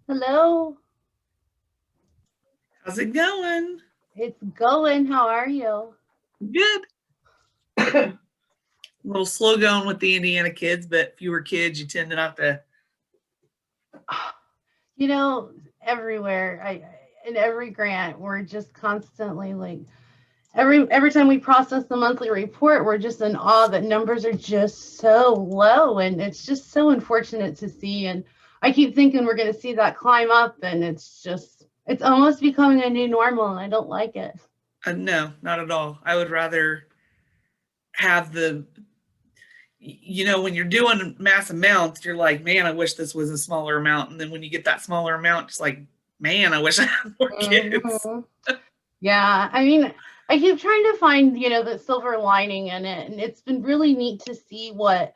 Hello, How's it going? it's going. How are you? Good. A little slow going with the Indiana kids, but fewer kids, you tend to not to. You know, everywhere, in every grant, we're just constantly like every time we process the monthly report, we're just in awe that numbers are just so low, and it's just so unfortunate to see. And I keep thinking we're going to see that climb up, and it's almost becoming a new normal, and I don't like it. No, not at all. I would rather have when you're doing mass amounts, you're like, man, I wish this was a smaller amount. And then when you get that smaller amount, it's like, man, I wish I had more kids. Mm-hmm. Yeah, I mean, I keep trying to find, the silver lining in it, and it's been really neat to see what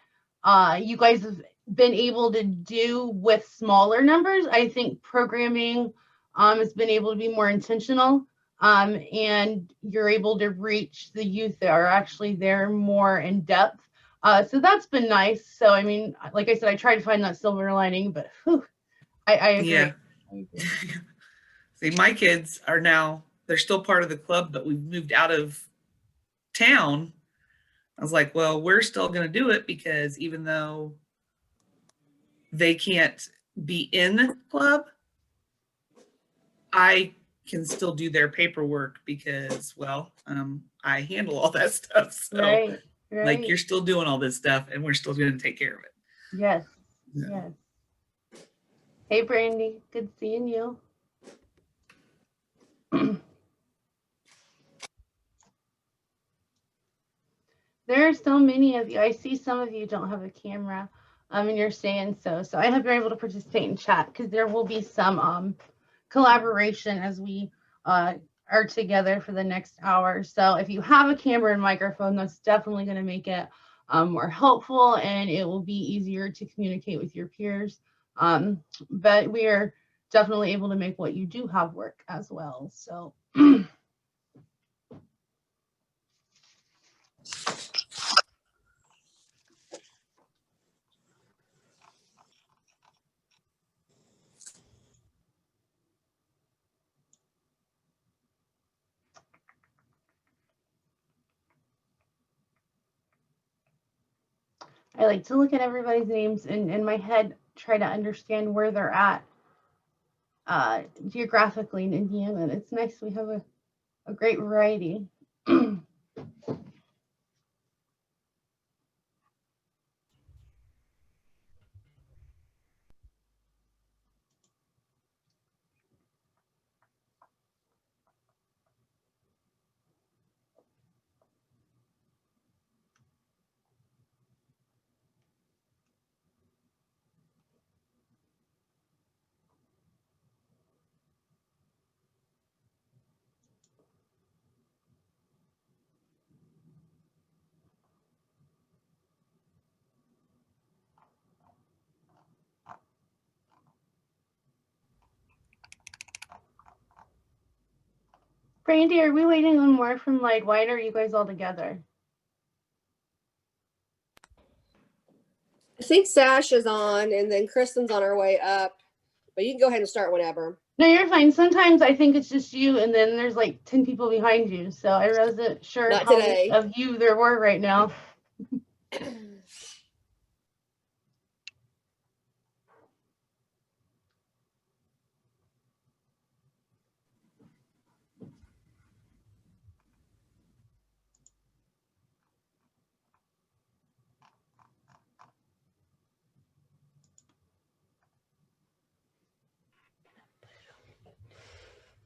you guys have been able to do with smaller numbers. I think programming has been able to be more intentional, and you're able to reach the youth that are actually there more in depth. So that's been nice. So, I mean, like I said, I tried to find that silver lining, but whew, I agree. Yeah. I agree. See, my kids are now, they're still part of the club, but we've moved out of town. I was like, well, we're still going to do it because even though they can't be in the club, I can still do their paperwork because, well, I handle all that stuff. So, right. like, you're still doing all this stuff and we're still going to take care of it. Yes. Yeah. Yes. Hey, Brandy. Good seeing you. There are so many of you. I see some of you don't have a camera, and you're saying so. So I hope you're able to participate in chat because there will be some collaboration as we are together for the next hour. So if you have a camera and microphone, that's definitely going to make it more helpful, and it will be easier to communicate with your peers. But we are definitely able to make what you do have work as well. So. I like to look at everybody's names and in my head try to understand where they're at geographically in Indiana. And it's nice we have a great variety. Brandy, are we waiting on more from Light White, or are you guys all together? I think Sash is on, and then Kristen's on her way up. But you can go ahead and start whenever. No, you're fine. Sometimes I think it's just you, and then there's like 10 people behind you. So I wasn't sure Not how today. many of you there were right now.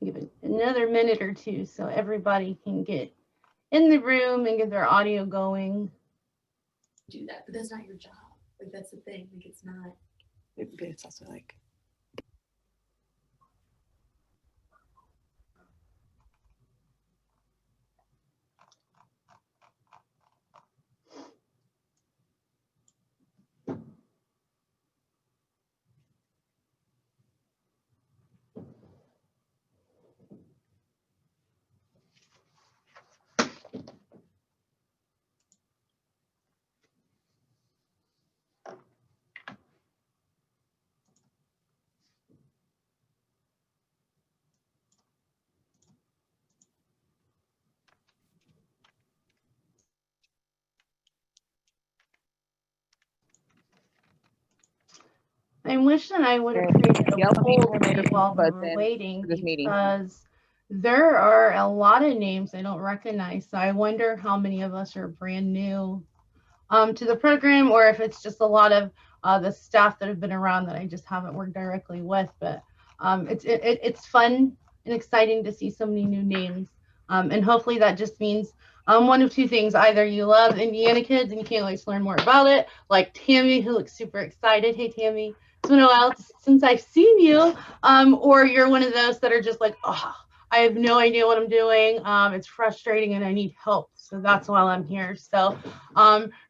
Give it another minute or two so everybody can get in the room and get their audio going. Do that, but that's not your job. Like, that's the thing. Like, it's not. But it's also like, I'm wishing I would have created a Yep. poll today while we But were then waiting for this meeting. because there are a lot of names I don't recognize. So I wonder how many of us are brand new to the program, or if it's just a lot of the staff that have been around that I just haven't worked directly with. But it's fun and exciting to see so many new names. And hopefully that just means one of two things. Either you love Indiana Kids and you can't wait to learn more about it, like Tammy, who looks super excited. Hey, Tammy, it's been a while since I've seen you. Or you're one of those that are just like, oh, I have no idea what I'm doing. It's frustrating and I need help. So that's why I'm here. So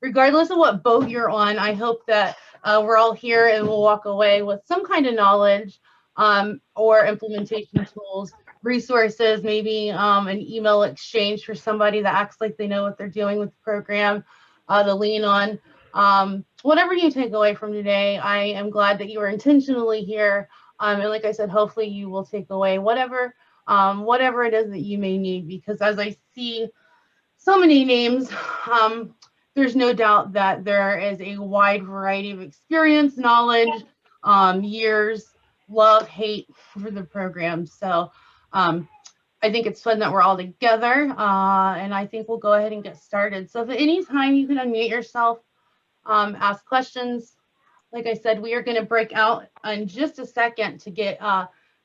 regardless of what boat you're on, I hope that we're all here and we'll walk away with some kind of knowledge or implementation tools, resources, maybe an email exchange for somebody that acts like they know what they're doing with the program to lean on. Whatever you take away from today, I am glad that you were intentionally here. And like I said, hopefully you will take away whatever it is that you may need, because as I see so many names, there's no doubt that there is a wide variety of experience, knowledge, years, love, hate for the program. So I think it's fun that we're all together, and I think we'll go ahead and get started. So if at any time you can unmute yourself, ask questions. Like I said, we are going to break out in just a second to get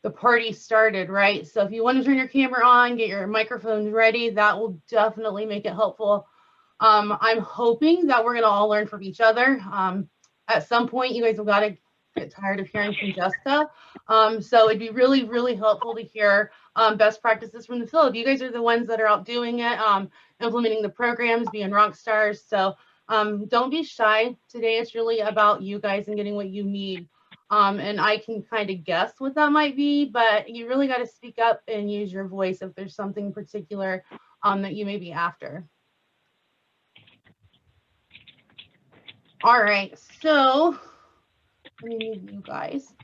the party started, right? So if you want to turn your camera on, get your microphones ready, that will definitely make it helpful. I'm hoping that we're going to all learn from each other. At some point, you guys have got to get tired of hearing from Jessica. So it'd be really, really helpful to hear best practices from the field. You guys are the ones that are out doing it, implementing the programs, being rock stars. So don't be shy. Today it's really about you guys and getting what you need. And I can kind of guess what that might be, but you really got to speak up and use your voice if there's something particular that you may be after. All right, so let me move you guys.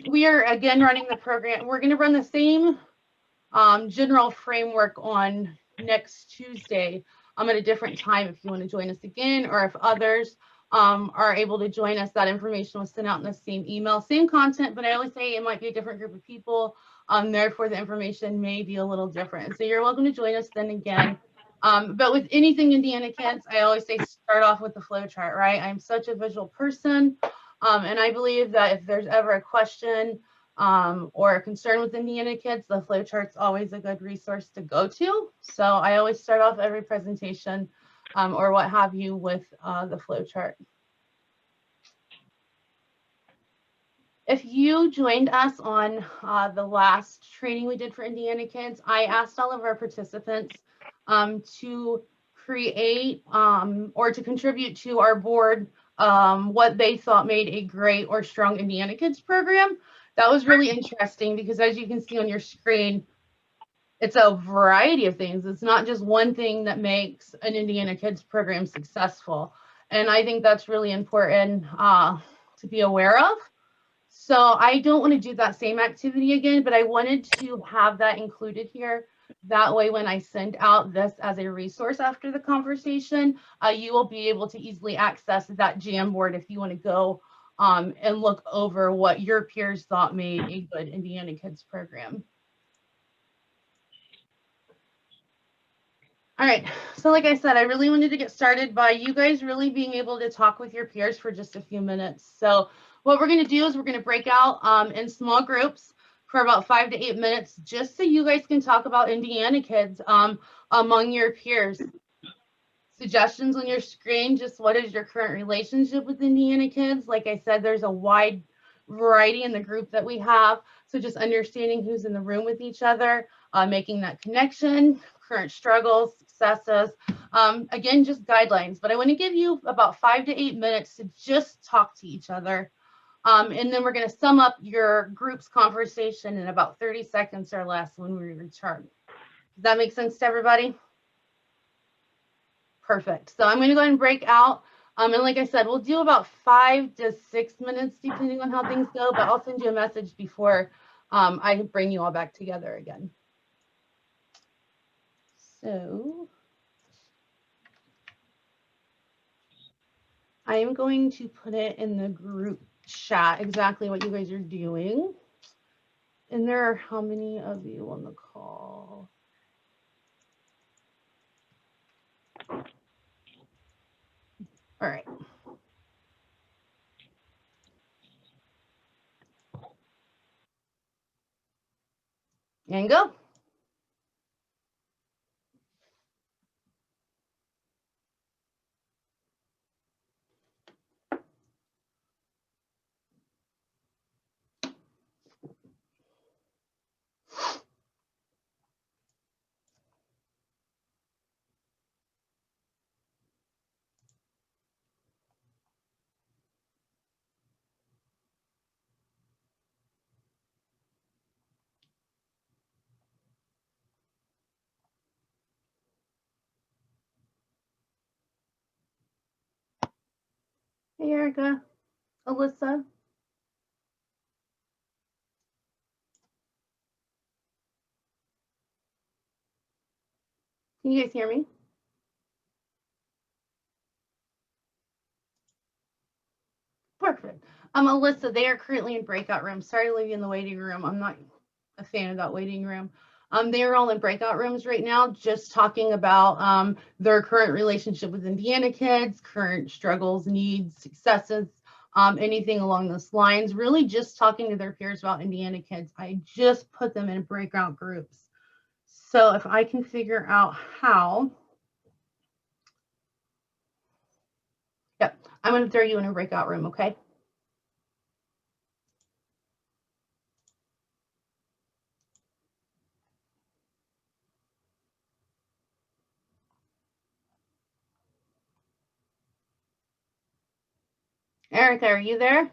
We are again running the program. We're going to run the same general framework on next Tuesday at a different time if you want to join us again, or if others are able to join us. That information was sent out in the same email, same content, but I always say it might be a different group of people. Therefore, the information may be a little different. So you're welcome to join us then again. But with anything Indiana Kids, I always say start off with the flow chart, right? I'm such a visual person. And I believe that if there's ever a question or a concern with Indiana Kids, the flow chart's always a good resource to go to. So I always start off every presentation or what have you with the flow chart. If you joined us on the last training we did for Indiana Kids, I asked all of our participants to create or to contribute to our board what they thought made a great or strong Indiana Kids program. That was really interesting because, as you can see on your screen, it's a variety of things. It's not just one thing that makes an Indiana Kids program successful. And I think that's really important to be aware of. So I don't want to do that same activity again, but I wanted to have that included here. That way, when I send out this as a resource after the conversation, you will be able to easily access that Jamboard if you want to go and look over what your peers thought made a good Indiana Kids program. All right, so like I said, I really wanted to get started by you guys really being able to talk with your peers for just a few minutes. So what we're going to do is we're going to break out in small groups for about 5 to 8 minutes, just so you guys can talk about Indiana Kids among your peers. Suggestions on your screen, just what is your current relationship with Indiana Kids? Like I said, there's a wide variety in the group that we have. So just understanding who's in the room with each other, making that connection, current struggles, successes, again, just guidelines. But I want to give you about 5 to 8 minutes to just talk to each other. And then we're going to sum up your group's conversation in about 30 seconds or less when we return. Does that make sense to everybody? Perfect. So I'm going to go ahead and break out. And like I said, we'll do about 5 to 6 minutes, depending on how things go, but I'll send you a message before I bring you all back together again. So I am going to put it in the group chat, exactly what you guys are doing. And there are how many of you on the call? All right. And go. Hey, Erica. Alyssa. Can you guys hear me? Perfect. Alyssa, they are currently in breakout rooms. Sorry to leave you in the waiting room. I'm not a fan of that waiting room. They are all in breakout rooms right now, just talking about their current relationship with Indiana kids, current struggles, needs, successes, anything along those lines. Really just talking to their peers about Indiana kids. I just put them in breakout groups. So if I can figure out how, yep, I'm going to throw you in a breakout room, okay? Erica, are you there?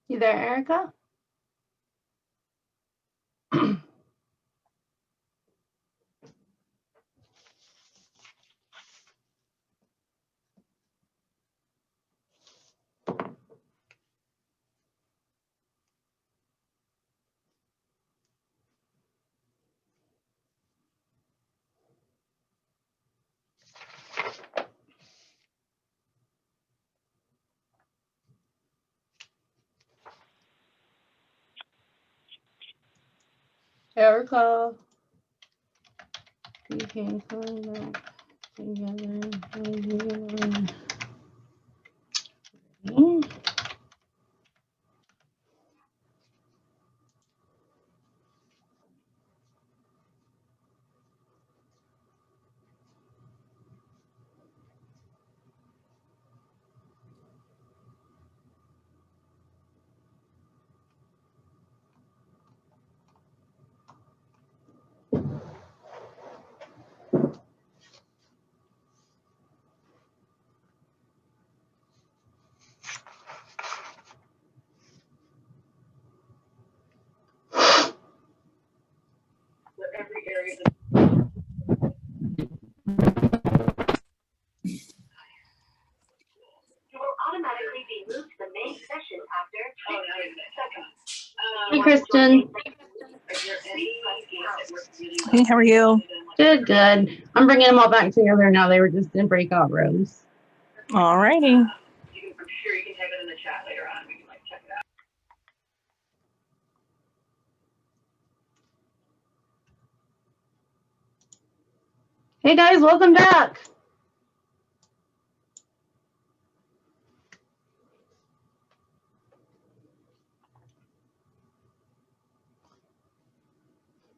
You there, Erica? Erica. You can come back. Automatically be moved to the main session after 6 seconds. Hey, Kristen. Hey, how are you? Good, good. I'm bringing them all back together now. They were just in breakout rooms. Alrighty. I'm sure you can type it in the chat later on. We can like check it out. Hey guys, welcome back.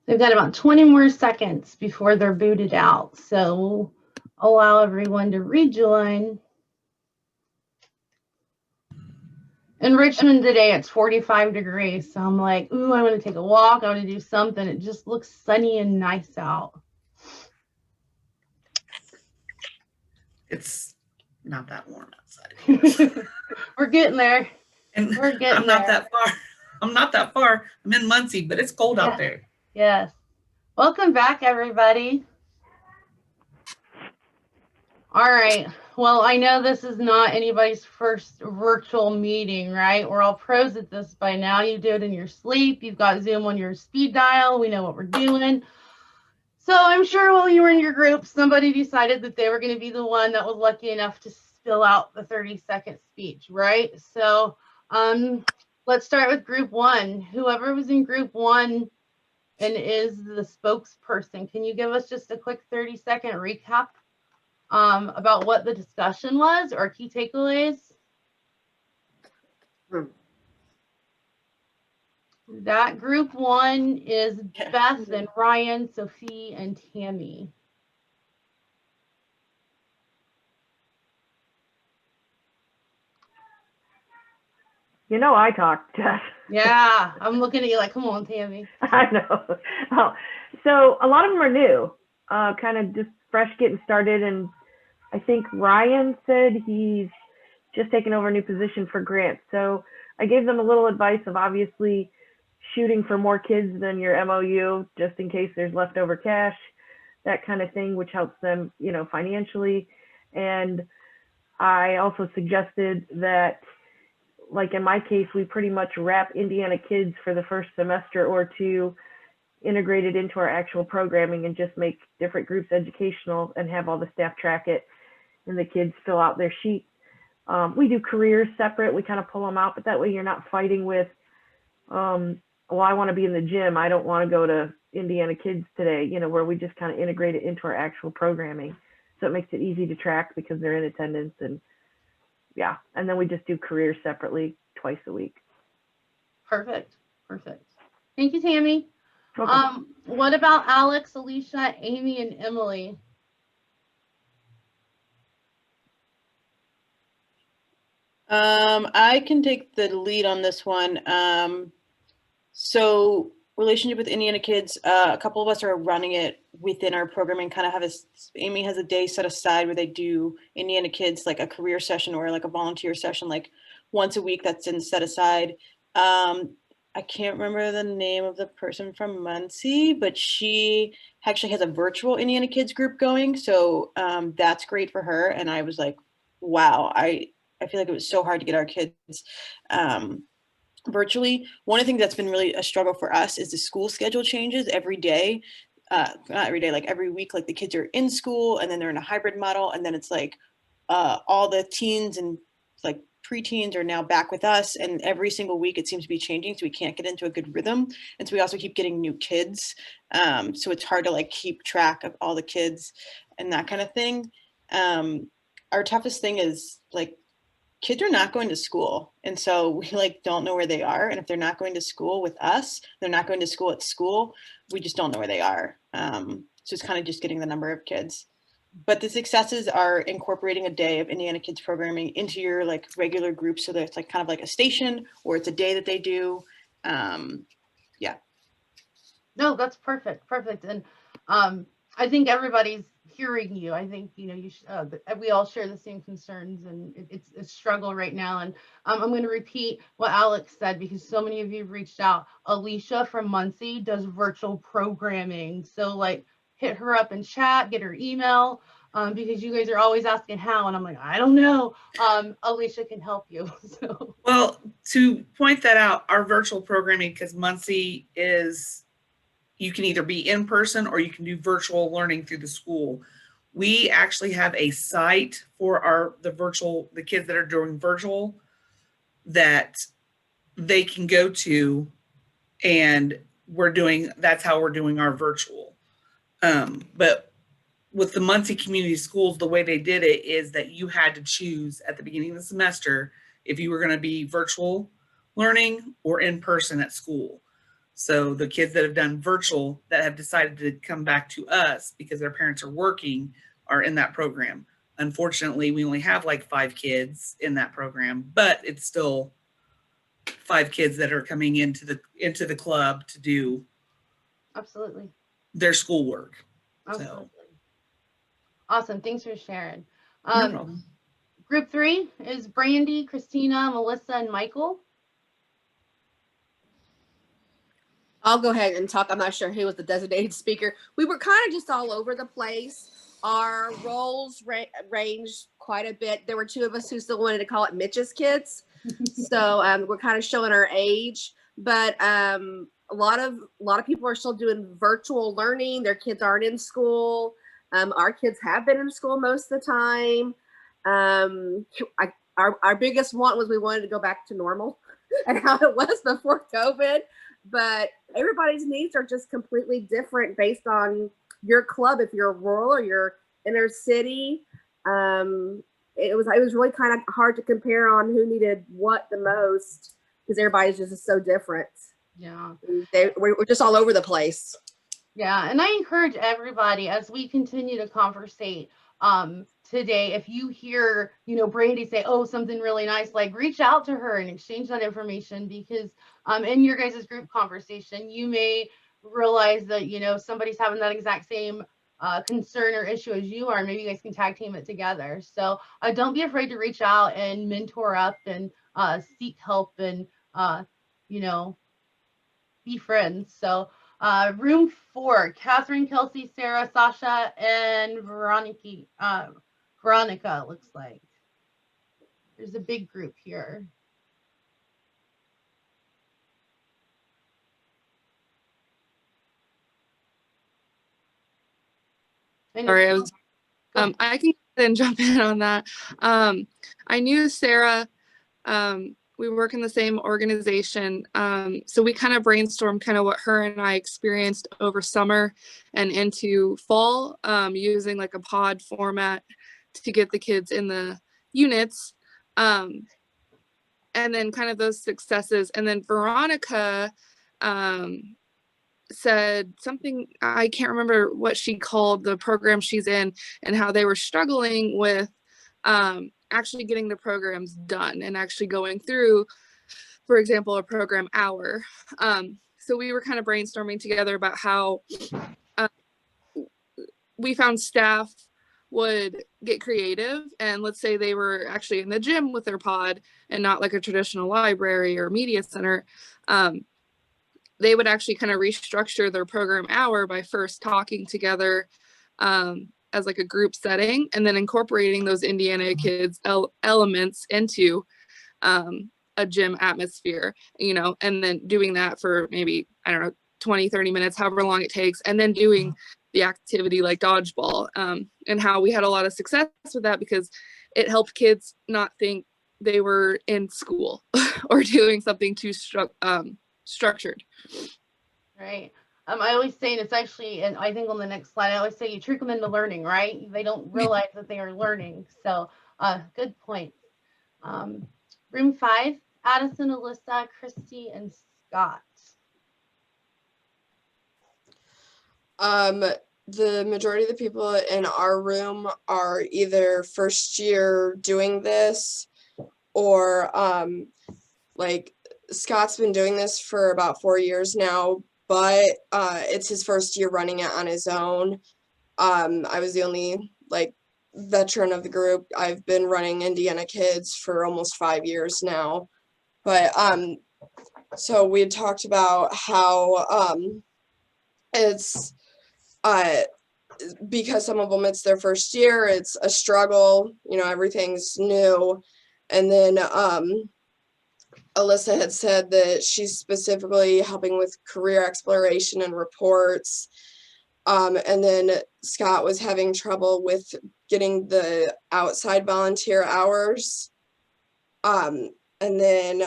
They've got about 20 more seconds before they're booted out. So we'll allow everyone to rejoin. In Richmond today, it's 45 degrees. So I'm like, ooh, I want to take a walk. I want to do something. It just looks sunny and nice out. It's not that warm outside. We're getting there. And We're getting I'm not there. that far. I'm not that far. I'm in Muncie, but it's cold Yeah. out there. Yes. Welcome back, everybody. All right. Well, I know this is not anybody's first virtual meeting, right? We're all pros at this by now. You do it in your sleep. You've got Zoom on your speed dial. We know what we're doing. So I'm sure while you were in your group, somebody decided that they were going to be the one that was lucky enough to spill out the 30-second speech, right? So let's start with group one. Whoever was in group one and is the spokesperson, can you give us just a quick 30-second recap about what the discussion was or key takeaways? That group one is Beth and Ryan, Sophie, and Tammy. You know I talk, Jess. Yeah, I'm looking at you like, come on, Tammy. I know. Oh, so a lot of them are new, kind of just fresh getting started. And I think Ryan said he's just taken over a new position for grants. So I gave them a little advice of obviously shooting for more kids than your MOU, just in case there's leftover cash, that kind of thing, which helps them, you know, financially. And I also suggested that, like in my case, we pretty much wrap Indiana Kids for the first semester or two, integrated into our actual programming, and just make different groups educational and have all the staff track it and the kids fill out their sheets. We do careers separate. We kind of pull them out, but that way you're not fighting with, well, I want to be in the gym. I don't want to go to Indiana Kids today, you know, where we just kind of integrate it into our actual programming. So it makes it easy to track because they're in attendance, and yeah. And then we just do careers separately twice a week. Perfect. Perfect. Thank you, Tammy. Welcome. What about Alex, Alicia, Amy, and Emily? I can take the lead on this one. So relationship with Indiana Kids, a couple of us are running it within our programming, kind of have Amy has a day set aside where they do Indiana Kids, like a career session or like a volunteer session, like once a week that's set aside. I can't remember the name of the person from Muncie, but she actually has a virtual Indiana Kids group going. So that's great for her. And I was like, wow, I feel like it was so hard to get our kids virtually. One of the things that's been really a struggle for us is the school schedule changes every day. Not every day, like every week, like the kids are in school and then they're in a hybrid model. And then it's like all the teens and like preteens are now back with us, and every single week it seems to be changing, so we can't get into a good rhythm. And so we also keep getting new kids, so it's hard to like keep track of all the kids and that kind of thing. Our toughest thing is like kids are not going to school, and so we like don't know where they are. And if they're not going to school with us, they're not going to school at school, we just don't know where they are. So it's kind of just getting the number of kids. But the successes are incorporating a day of Indiana Kids programming into your like regular group, so that it's like kind of like a station, or it's a day that they do. Yeah. No, that's perfect. Perfect. And I think everybody's hearing you. I think, you know, we all share the same concerns, and it's a struggle right now. And I'm going to repeat what Alex said, because so many of you have reached out. Alicia from Muncie does virtual programming. So like, hit her up in chat, get her email, because you guys are always asking how, and I'm like, I don't know. Alicia can help you. So. Well, to point that out, our virtual programming, because Muncie is, you can either be in person or you can do virtual learning through the school. We actually have a site for the kids that are doing virtual that they can go to, and that's how we're doing our virtual. But with the Muncie Community Schools, the way they did it is that you had to choose at the beginning of the semester if you were going to be virtual learning or in person at school. So the kids that have done virtual that have decided to come back to us because their parents are working are in that program. Unfortunately, we only have like 5 kids in that program, but it's still 5 kids that are coming into the club to do Absolutely. their schoolwork. Absolutely. Awesome. Thanks for sharing. No problem. Group 3 is Brandy, Christina, Melissa, and Michael. I'll go ahead and talk. I'm not sure who was the designated speaker. We were kind of just all over the place. Our roles ranged quite a bit. There were 2 of us who still wanted to call it Mitch's kids. So we're kind of showing our age, but a lot of people are still doing virtual learning. Their kids aren't in school. Our kids have been in school most of the time. Our biggest want was we wanted to go back to normal and how it was before COVID. But everybody's needs are just completely different based on your club. If you're rural or you're inner city, it was really kind of hard to compare on who needed what the most, because everybody's just so different. Yeah. We're just all over the place. Yeah, and I encourage everybody, as we continue to conversate today, if you hear, you know, Brandy say, oh, something really nice, like reach out to her and exchange that information, because in your guys' group conversation, you may realize that, you know, somebody's having that exact same concern or issue as you are. Maybe you guys can tag team it together. So don't be afraid to reach out and mentor up and seek help and, you know, be friends. So room 4, Catherine, Kelsey, Sarah, Sasha, and Veronica, it looks like. There's a big group here. Sorry, I can then jump in on that. I knew Sarah, we work in the same organization. So we kind of brainstormed kind of what her and I experienced over summer and into fall, using like a pod format to get the kids in the units. And then kind of those successes. And then Veronica said something, I can't remember what she called the program she's in, and how they were struggling with actually getting the programs done and actually going through, for example, a program hour. So we were kind of brainstorming together about how we found staff would get creative, and let's say they were actually in the gym with their pod and not like a traditional library or media center. They would actually kind of restructure their program hour by first talking together as like a group setting, and then incorporating those Indiana Kids elements into a gym atmosphere, you know, and then doing that for maybe, I don't know, 20, 30 minutes, however long it takes, and then doing the activity like dodgeball, and how we had a lot of success with that because it helped kids not think they were in school or doing something too structured. Right. I always say, and it's actually, and I think on the next slide, I always say you trick them into learning, right? They don't realize that they are learning. So good point. Room 5, Addison, Alyssa, Christy, and Scott. The majority of the people in our room are either first year doing this, or like Scott's been doing this for about 4 years now, but it's his first year running it on his own. I was the only like veteran of the group. I've been running Indiana Kids for almost 5 years now. But so we had talked about how it's because some of them it's their first year, it's a struggle, you know, everything's new. And then Alyssa had said that she's specifically helping with career exploration and reports. And then Scott was having trouble with getting the outside volunteer hours. And then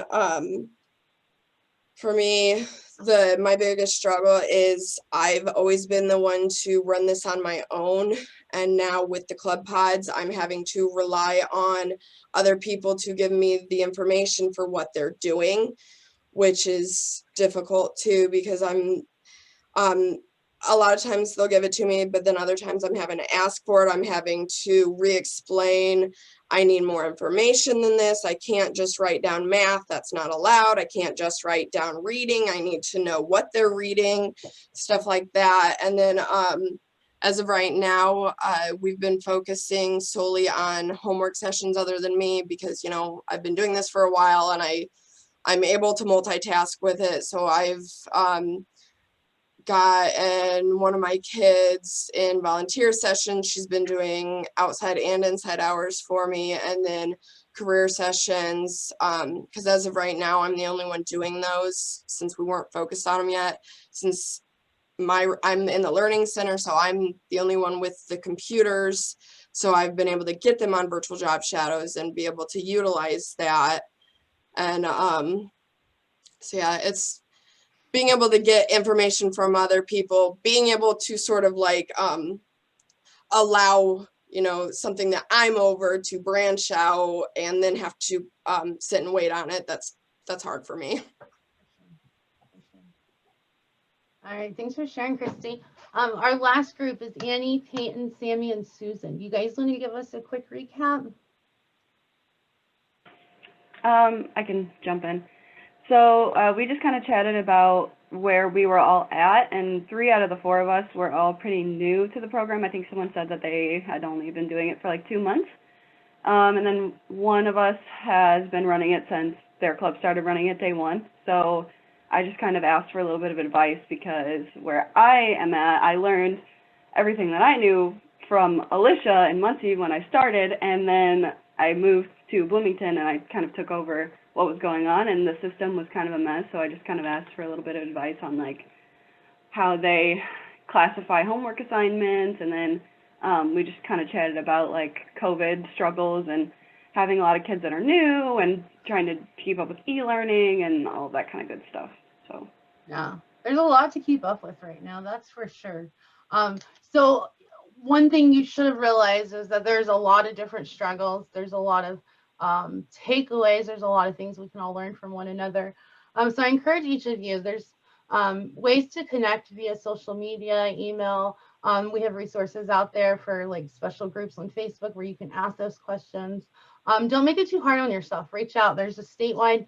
for me, my biggest struggle is I've always been the one to run this on my own. And now with the club pods, I'm having to rely on other people to give me the information for what they're doing, which is difficult too, because I'm a lot of times they'll give it to me, but then other times I'm having to ask for it. I'm having to re-explain. I need more information than this. I can't just write down math. That's not allowed. I can't just write down reading. I need to know what they're reading, stuff like that. And then as of right now, we've been focusing solely on homework sessions other than me, because, you know, I've been doing this for a while and I'm able to multitask with it. So I've gotten one of my kids in volunteer sessions. She's been doing outside and inside hours for me, and then career sessions, because as of right now, I'm the only one doing those since we weren't focused on them yet. Since I'm in the learning center, so I'm the only one with the computers. So I've been able to get them on virtual job shadows and be able to utilize that. And so yeah, it's being able to get information from other people, being able to sort of like allow, you know, something that I'm over to branch out and then have to sit and wait on it. That's hard for me. All right, thanks for sharing, Christy. Our last group is Annie, Peyton, Sammy, and Susan. You guys want to give us a quick recap? I can jump in. So we just kind of chatted about where we were all at, and 3 out of the 4 of us were all pretty new to the program. I think someone said that they had only been doing it for like 2 months. And then one of us has been running it since their club started running it day 1. So I just kind of asked for a little bit of advice, because where I am at, I learned everything that I knew from Alicia and Muncie when I started, and then I moved to Bloomington and I kind of took over what was going on, and the system was kind of a mess. So I just kind of asked for a little bit of advice on like how they classify homework assignments, and then we just kind of chatted about like COVID struggles and having a lot of kids that are new and trying to keep up with e-learning and all of that kind of good stuff. So yeah, there's a lot to keep up with right now, that's for sure. So one thing you should have realized is that there's a lot of different struggles. There's a lot of takeaways. There's a lot of things we can all learn from one another. So I encourage each of you, there's ways to connect via social media, email. We have resources out there for like special groups on Facebook where you can ask those questions. Don't make it too hard on yourself. Reach out. There's a statewide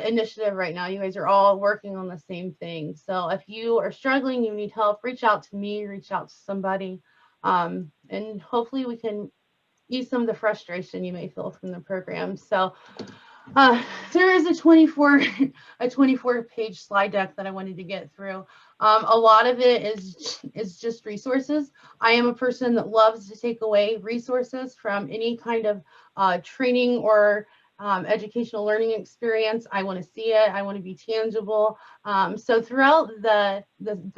initiative right now. You guys are all working on the same thing. So if you are struggling, you need help, reach out to me, reach out to somebody. And hopefully we can ease some of the frustration you may feel from the program. So there is a 24-page slide deck that I wanted to get through. A lot of it is just resources. I am a person that loves to take away resources from any kind of training or educational learning experience. I want to see it. I want to be tangible. So throughout the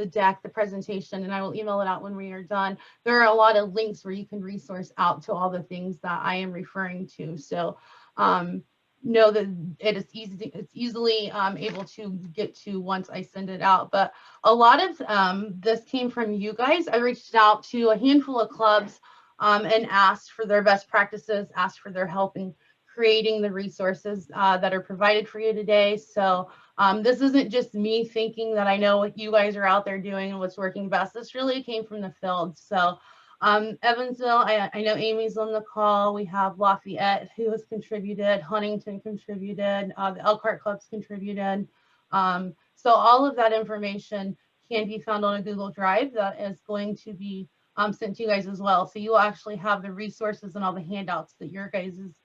deck, the presentation, and I will email it out when we are done, there are a lot of links where you can resource out to all the things that I am referring to. So know that it's easily able to get to once I send it out. But a lot of this came from you guys. I reached out to a handful of clubs and asked for their best practices, asked for their help in creating the resources that are provided for you today. So this isn't just me thinking that I know what you guys are out there doing and what's working best. This really came from the field. So Evansville, I know Amy's on the call. We have Lafayette who has contributed, Huntington contributed, the Elkhart clubs contributed. So all of that information can be found on a Google Drive that is going to be sent to you guys as well. So you will actually have the resources and all the handouts that your guys'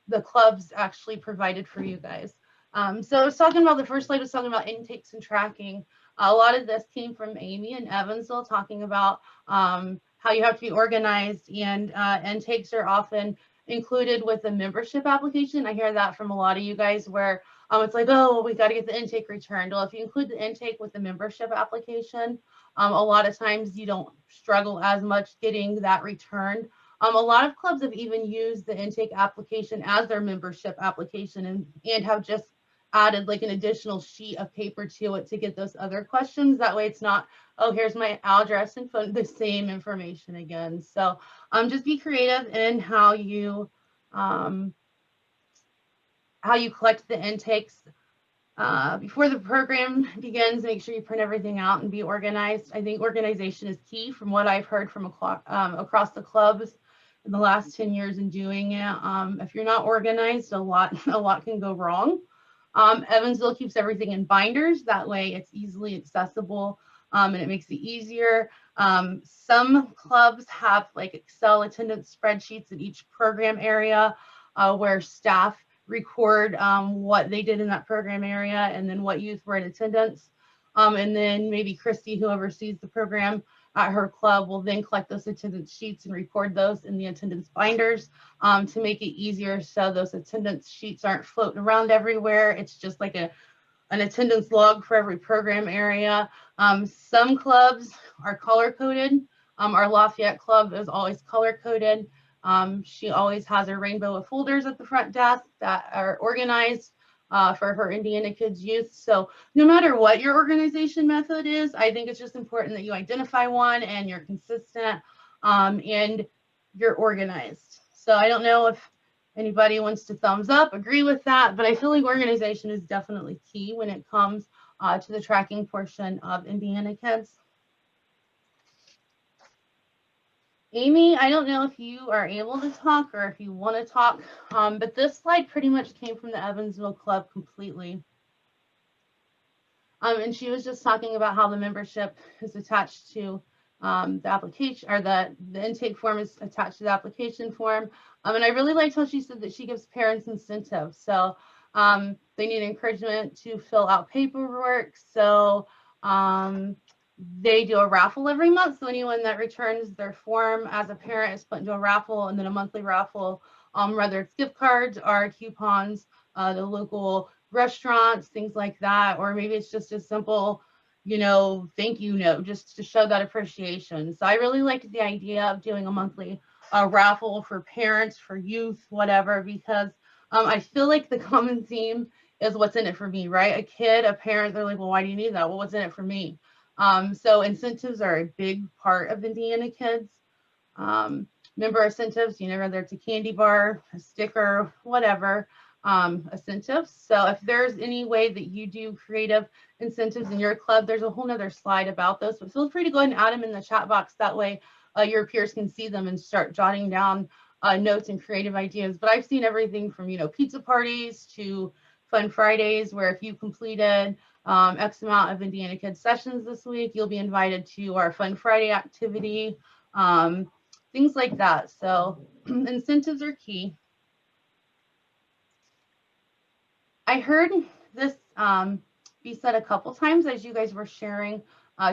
the clubs actually provided for you guys. So I was talking about the first slide was talking about intakes and tracking. A lot of this came from Amy and Evansville talking about how you have to be organized, and intakes are often included with the membership application. I hear that from a lot of you guys where it's like, oh, we got to get the intake returned. Well, if you include the intake with the membership application, a lot of times you don't struggle as much getting that returned. A lot of clubs have even used the intake application as their membership application and have just added like an additional sheet of paper to it to get those other questions. That way it's not, oh, here's my address and phone, the same information again. So just be creative in how you collect the intakes. Before the program begins, make sure you print everything out and be organized. I think organization is key from what I've heard from across the clubs in the last 10 years in doing it. If you're not organized, a lot can go wrong. Evansville keeps everything in binders. That way it's easily accessible and it makes it easier. Some clubs have like Excel attendance spreadsheets in each program area where staff record what they did in that program area and then what youth were in attendance. And then maybe Christy, who oversees the program at her club, will then collect those attendance sheets and record those in the attendance binders to make it easier so those attendance sheets aren't floating around everywhere. It's just like an attendance log for every program area. Some clubs are color coded. Our Lafayette club is always color coded. She always has a rainbow of folders at the front desk that are organized for her Indiana Kids youth. So no matter what your organization method is, I think it's just important that you identify one and you're consistent and you're organized. So I don't know if anybody wants to thumbs up, agree with that, but I feel like organization is definitely key when it comes to the tracking portion of Indiana Kids. Amy, I don't know if you are able to talk or if you want to talk, but this slide pretty much came from the Evansville Club completely. And she was just talking about how the membership is attached to the application, or the intake form is attached to the application form. And I really liked how she said that she gives parents incentives. So they need encouragement to fill out paperwork. So they do a raffle every month. So anyone that returns their form as a parent is put into a raffle, and then a monthly raffle, whether it's gift cards or coupons, the local restaurants, things like that, or maybe it's just a simple, you know, thank you note just to show that appreciation. So I really liked the idea of doing a monthly raffle for parents, for youth, whatever, because I feel like the common theme is what's in it for me, right? A kid, a parent, they're like, well, why do you need that? Well, what's in it for me? So incentives are a big part of Indiana Kids. Member incentives, you know, whether it's a candy bar, a sticker, whatever, incentives. So if there's any way that you do creative incentives in your club, there's a whole nother slide about those, but feel free to go ahead and add them in the chat box. That way your peers can see them and start jotting down notes and creative ideas. But I've seen everything from, you know, pizza parties to Fun Fridays, where if you completed X amount of Indiana Kids sessions this week, you'll be invited to our Fun Friday activity, things like that. So incentives are key. I heard this be said a couple times as you guys were sharing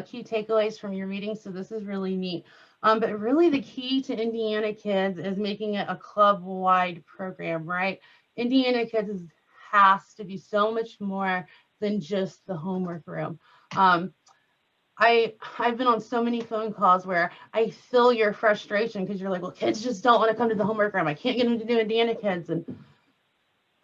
key takeaways from your meeting, so this is really neat. But really the key to Indiana Kids is making it a club-wide program, right? Indiana Kids has to be so much more than just the homework room. I've been on so many phone calls where I feel your frustration because you're like, well, kids just don't want to come to the homework room. I can't get them to do Indiana Kids. And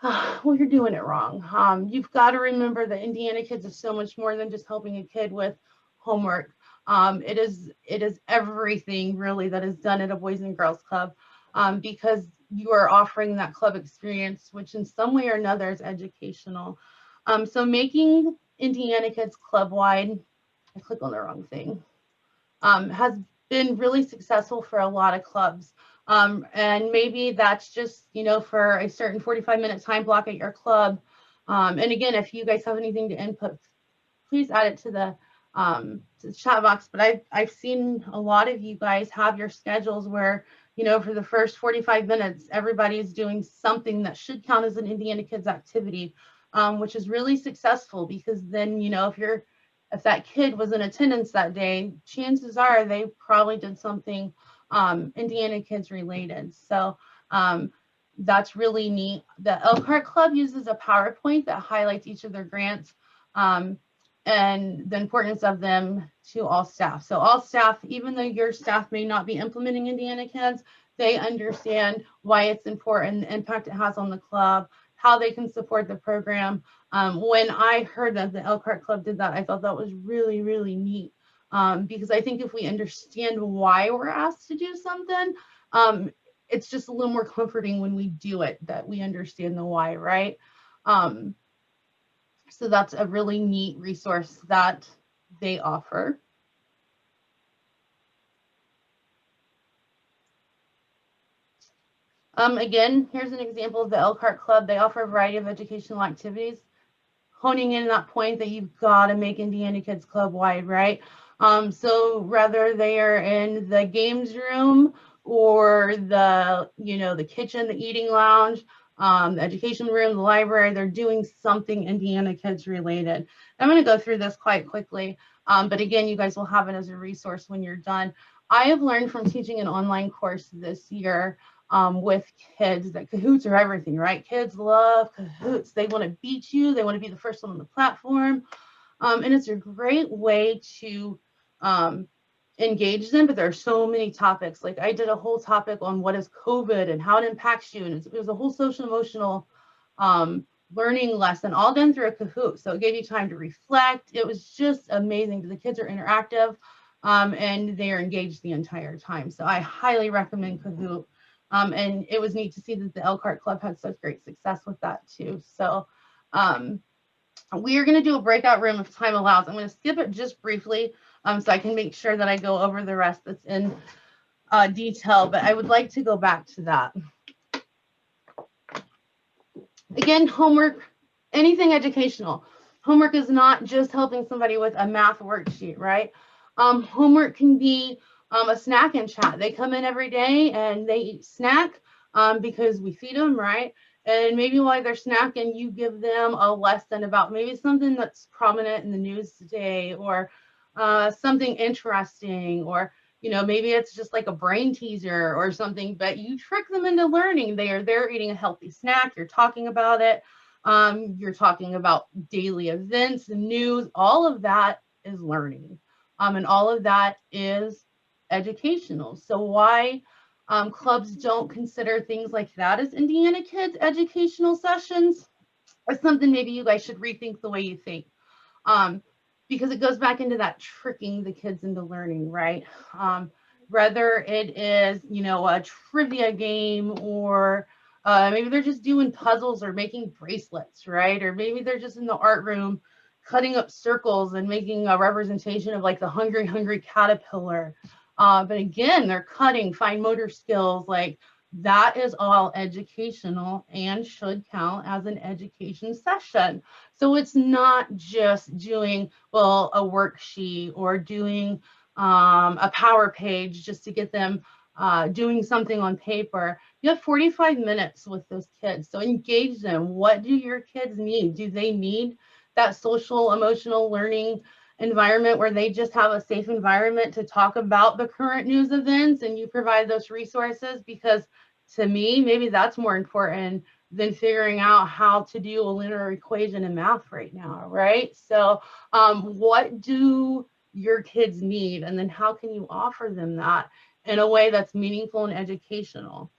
well, you're doing it wrong. You've got to remember that Indiana Kids is so much more than just helping a kid with homework. It is everything really that is done at a Boys and Girls Club, because you are offering that club experience, which in some way or another is educational. So making Indiana Kids club-wide, I clicked on the wrong thing, has been really successful for a lot of clubs. And maybe that's just, for a certain 45-minute time block at your club. And again, if you guys have anything to input, please add it to the chat box. But I've seen a lot of you guys have your schedules where, for the first 45 minutes, everybody is doing something that should count as an Indiana Kids activity, which is really successful, because then, if that kid was in attendance that day, chances are they probably did something Indiana Kids related. So that's really neat. The Elkhart Club uses a PowerPoint that highlights each of their grants and the importance of them to all staff. So all staff, even though your staff may not be implementing Indiana Kids, they understand why it's important, the impact it has on the club, how they can support the program. When I heard that the Elkhart Club did that, I thought that was really, really neat. Because I think if we understand why we're asked to do something, it's just a little more comforting when we do it, that we understand the why, right? So that's a really neat resource that they offer. Again, here's an example of the Elkhart Club. They offer a variety of educational activities, honing in that point that you've got to make Indiana Kids Club wide, right? So whether they are in the games room or the, the kitchen, the eating lounge, the education room, the library, they're doing something Indiana Kids related. I'm going to go through this quite quickly, but again, you guys will have it as a resource when you're done. I have learned from teaching an online course this year with kids that Kahoots are everything, right? Kids love Kahoots. They want to beat you. They want to be the first one on the platform. And it's a great way to engage them, but there are so many topics. Like I did a whole topic on what is COVID and how it impacts you. And it was a whole social emotional learning lesson, all done through a Kahoot. So it gave you time to reflect. It was just amazing. The kids are interactive and they are engaged the entire time. So I highly recommend Kahoot. And it was neat to see that the Elkhart Club had such great success with that too. So we are going to do a breakout room if time allows. I'm going to skip it just briefly so I can make sure that I go over the rest that's in detail, but I would like to go back to that. Again, homework, anything educational. Homework is not just helping somebody with a math worksheet, right? Homework can be a snack and chat. They come in every day and they eat snack because we feed them, right? And maybe while they're snacking, you give them a lesson about maybe something that's prominent in the news today, or something interesting, or maybe it's just like a brain teaser or something, but you trick them into learning. They're eating a healthy snack. You're talking about it. You're talking about daily events, the news. All of that is learning, and all of that is educational. So why clubs don't consider things like that as Indiana Kids educational sessions is something maybe you guys should rethink the way you think, because it goes back into that tricking the kids into learning, right? Whether it is, a trivia game, or maybe they're just doing puzzles or making bracelets, right? Or maybe they're just in the art room cutting up circles and making a representation of like the hungry caterpillar. But again, they're cutting fine motor skills. Like that is all educational and should count as an education session. So it's not just doing, well, a worksheet or doing a power page just to get them doing something on paper. You have 45 minutes with those kids. So engage them. What do your kids need? Do they need that social emotional learning environment where they just have a safe environment to talk about the current news events and you provide those resources? Because to me, maybe that's more important than figuring out how to do a linear equation in math right now, right? So what do your kids need? And then how can you offer them that in a way that's meaningful and educational?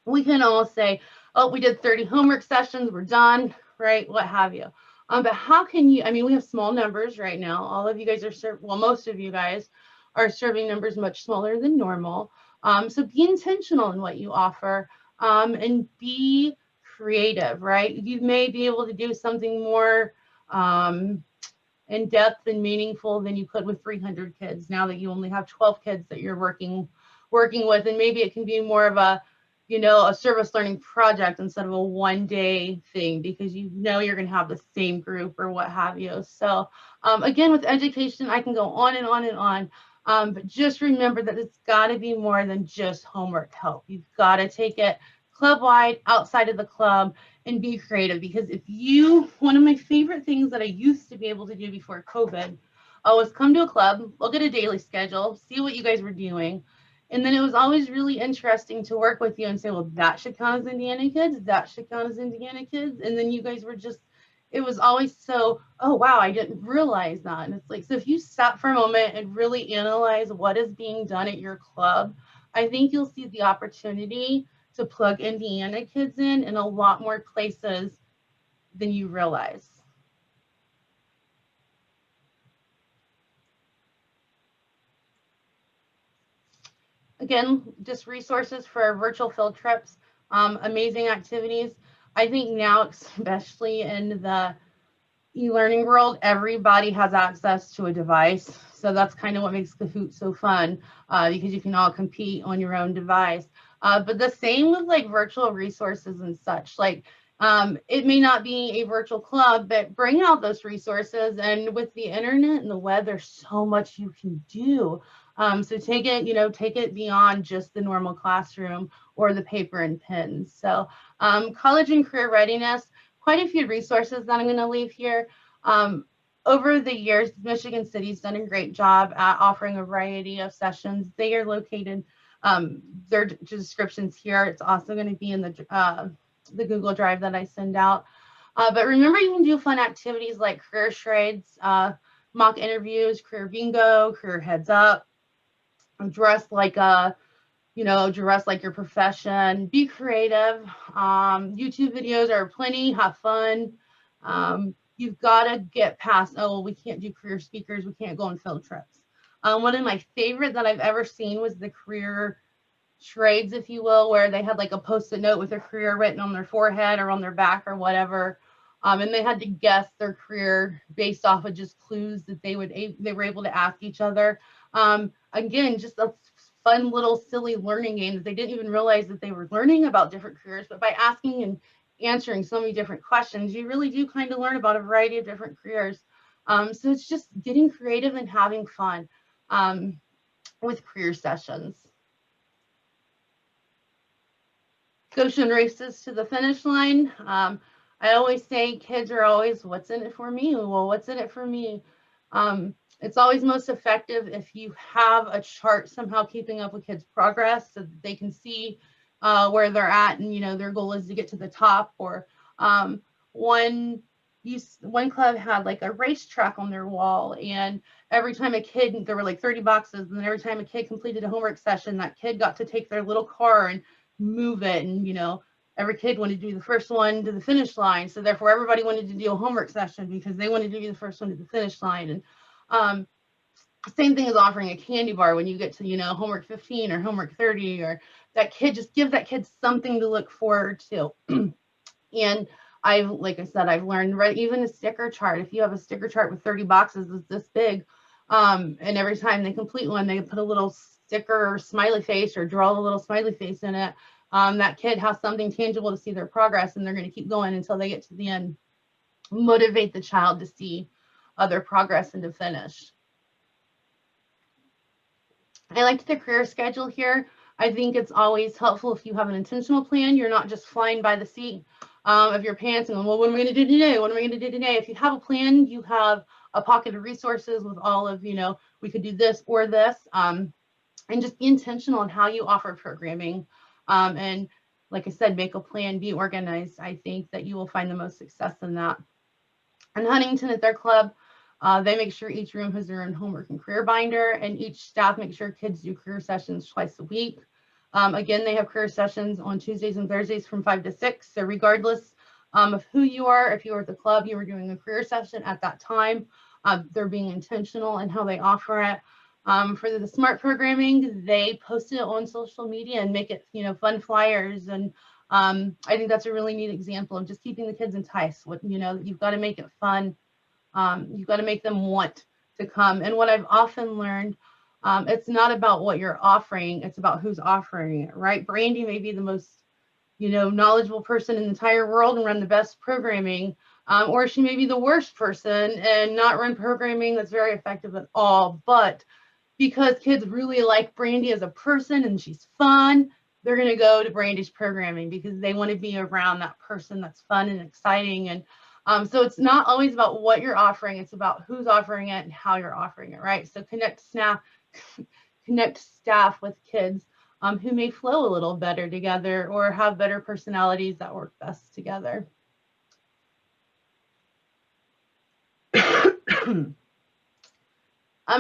We can all say, oh, we did 30 homework sessions, we're done, right? What have you. But how can you, I mean, we have small numbers right now. All of you guys are, well, most of you guys are serving numbers much smaller than normal. So be intentional in what you offer, and be creative, right? You may be able to do something more in depth and meaningful than you could with 300 kids now that you only have 12 kids that you're working with, and maybe it can be more of a, you know, a service learning project instead of a one-day thing, because you know you're going to have the same group or what have you. So again, with education, I can go on and on and on, but just remember that it's got to be more than just homework help. You've got to take it club-wide, outside of the club, and be creative. Because if you, one of my favorite things that I used to be able to do before COVID was come to a club, look at a daily schedule, see what you guys were doing. And then it was always really interesting to work with you and say, well, that should count as Indiana Kids, that should count as Indiana Kids. And then you guys were just, it was always so, oh, wow, I didn't realize that. And it's like, so if you stop for a moment and really analyze what is being done at your club, I think you'll see the opportunity to plug Indiana Kids in a lot more places than you realize. Again, just resources for our virtual field trips, amazing activities. I think now, especially in the e-learning world, everybody has access to a device. So that's kind of what makes Kahoot so fun, because you can all compete on your own device. But the same with like virtual resources and such. Like it may not be a virtual club, but bring out those resources. And with the internet and the web, there's so much you can do. So take it, you know, take it beyond just the normal classroom or the paper and pens. So college and career readiness, quite a few resources that I'm going to leave here. Over the years, Michigan City's done a great job at offering a variety of sessions. They are located, their descriptions here. It's also going to be in the Google Drive that I send out. But remember, you can do fun activities like career charades, mock interviews, career bingo, career heads up, dress like a, you know, dress like your profession, be creative. YouTube videos are plenty, have fun. You've got to get past, oh, well, we can't do career speakers, we can't go on field trips. One of my favorite that I've ever seen was the career charades, if you will, where they had like a post-it note with their career written on their forehead or on their back or whatever. And they had to guess their career based off of just clues that they were able to ask each other. Again, just a fun little silly learning game that they didn't even realize that they were learning about different careers, but by asking and answering so many different questions, you really do kind of learn about a variety of different careers. So it's just getting creative and having fun with career sessions. Goshen races to the finish line. I always say kids are always, what's in it for me? Well, what's in it for me? It's always most effective if you have a chart somehow keeping up with kids' progress so that they can see where they're at, and you know their goal is to get to the top. Or one club had like a racetrack on their wall, and every time a kid, there were like 30 boxes, and every time a kid completed a homework session, that kid got to take their little car and move it, and you know every kid wanted to do the first one to the finish line, so therefore everybody wanted to do a homework session because they wanted to be the first one to the finish line. And same thing as offering a candy bar when you get to, you know, homework 15 or homework 30, or that kid, just give that kid something to look forward to. And like I said, I've learned, right, even a sticker chart, if you have a sticker chart with 30 boxes that's this big, and every time they complete one, they put a little sticker or smiley face or draw a little smiley face in it, that kid has something tangible to see their progress, and they're going to keep going until they get to the end. Motivate the child to see their progress and to finish. I liked the career schedule here. I think it's always helpful if you have an intentional plan. You're not just flying by the seat of your pants and going, well, what am I going to do today? What am I going to do today? If you have a plan, you have a pocket of resources with all of, you know, we could do this or this, and just be intentional in how you offer programming. And like I said, make a plan, be organized. I think that you will find the most success in that. And Huntington at their club, they make sure each room has their own homework and career binder, and each staff makes sure kids do career sessions twice a week. Again, they have career sessions on Tuesdays and Thursdays from 5 to 6. So regardless of who you are, if you were at the club, you were doing a career session at that time, they're being intentional in how they offer it. For the SMART programming, they post it on social media and make it, fun flyers. And I think that's a really neat example of just keeping the kids enticed with, you've got to make it fun. You've got to make them want to come. And what I've often learned, it's not about what you're offering, it's about who's offering it, right? Brandy may be the most, knowledgeable person in the entire world and run the best programming, or she may be the worst person and not run programming that's very effective at all. But because kids really like Brandy as a person and she's fun, they're going to go to Brandy's programming because they want to be around that person that's fun and exciting. And so it's not always about what you're offering, it's about who's offering it and how you're offering it, right? So connect staff with kids who may flow a little better together or have better personalities that work best together.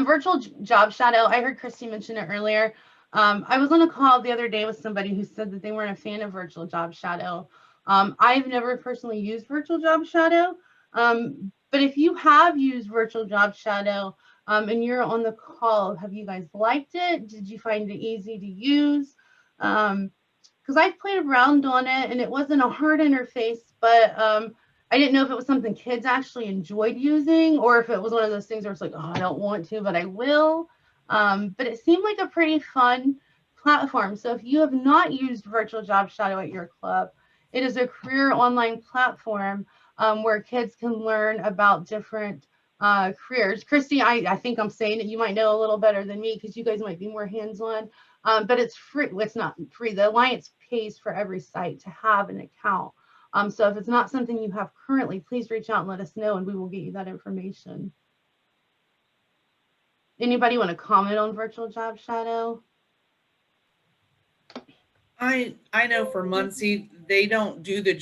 Virtual job shadow, I heard Christy mention it earlier. I was on a call the other day with somebody who said that they weren't a fan of virtual job shadow. I've never personally used virtual job shadow, but if you have used virtual job shadow and you're on the call, have you guys liked it? Did you find it easy to use? Because I've played around on it and it wasn't a hard interface, but I didn't know if it was something kids actually enjoyed using or if it was one of those things where it's like, oh, I don't want to, but I will. But it seemed like a pretty fun platform. So if you have not used Virtual Job Shadow at your club, it is a career online platform where kids can learn about different careers. Christy, I think I'm saying it, you might know a little better than me because you guys might be more hands-on, but it's free. It's not free. The Alliance pays for every site to have an account. So if it's not something you have currently, please reach out and let us know and we will get you that information. Anybody want to comment on Virtual Job Shadow? I know for Muncie, they don't do the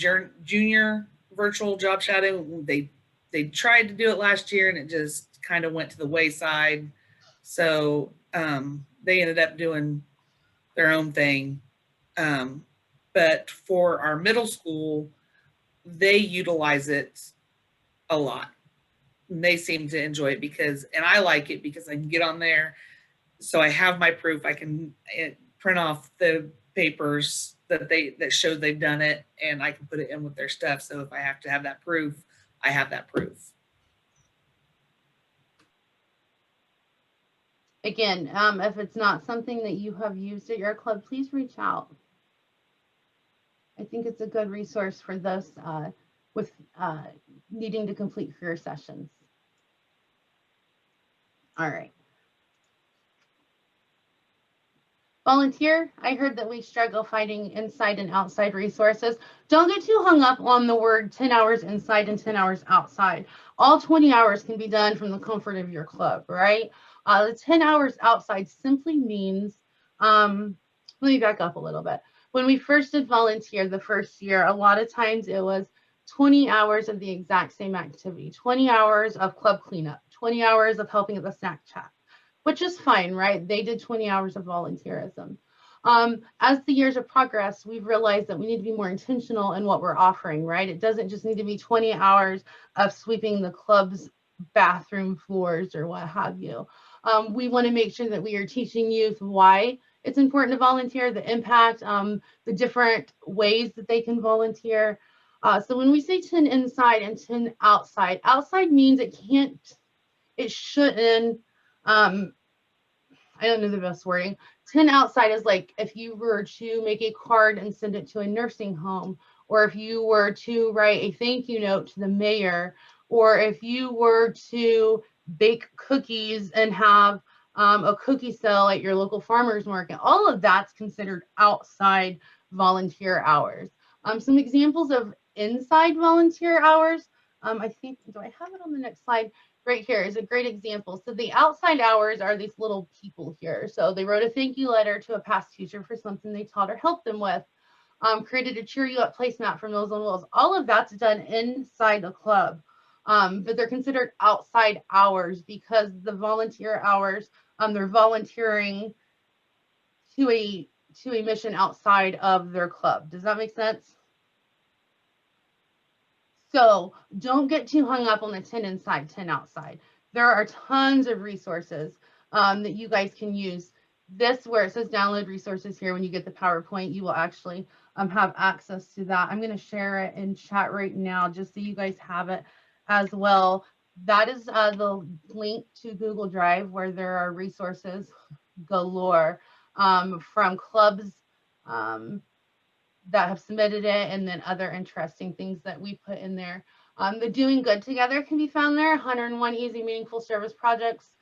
junior virtual job shadow. They tried to do it last year and it just kind of went to the wayside. So they ended up doing their own thing. But for our middle school, they utilize it a lot. And they seem to enjoy it and I like it because I can get on there. So I have my proof. I can print off the papers that show they've done it and I can put it in with their stuff. So if I have to have that proof, I have that proof. Again, if it's not something that you have used at your club, please reach out. I think it's a good resource for those with needing to complete career sessions. All right. Volunteer, I heard that we struggle finding inside and outside resources. Don't get too hung up on the word 10 hours inside and 10 hours outside. All 20 hours can be done from the comfort of your club, right? The 10 hours outside simply means, let me back up a little bit. When we first did volunteer the first year, a lot of times it was 20 hours of the exact same activity, 20 hours of club cleanup, 20 hours of helping at the snack shack, which is fine, right? They did 20 hours of volunteerism. As the years have progressed, we've realized that we need to be more intentional in what we're offering, right? It doesn't just need to be 20 hours of sweeping the club's bathroom floors or what have you. We want to make sure that we are teaching youth why it's important to volunteer, the impact, the different ways that they can volunteer. So when we say 10 inside and 10 outside, outside means it shouldn't, I don't know the best wording. 10 outside is like if you were to make a card and send it to a nursing home, or if you were to write a thank you note to the mayor, or if you were to bake cookies and have a cookie sale at your local farmer's market. All of that's considered outside volunteer hours. Some examples of inside volunteer hours, I think, do I have it on the next slide? Right here is a great example. So the outside hours are these little people here. So they wrote a thank you letter to a past teacher for something they taught or helped them with, created a cheer you up placemat from Meals on Wheels. All of that's done inside the club, but they're considered outside hours because the volunteer hours, they're volunteering to to a mission outside of their club. Does that make sense? So don't get too hung up on the 10 inside, 10 outside. There are tons of resources that you guys can use. This, where it says download resources here, when you get the PowerPoint, you will actually have access to that. I'm going to share it in chat right now just so you guys have it as well. That is the link to Google Drive, where there are resources galore from clubs that have submitted it, and then other interesting things that we put in there. The Doing Good Together can be found there. 101 Easy Meaningful Service Projects.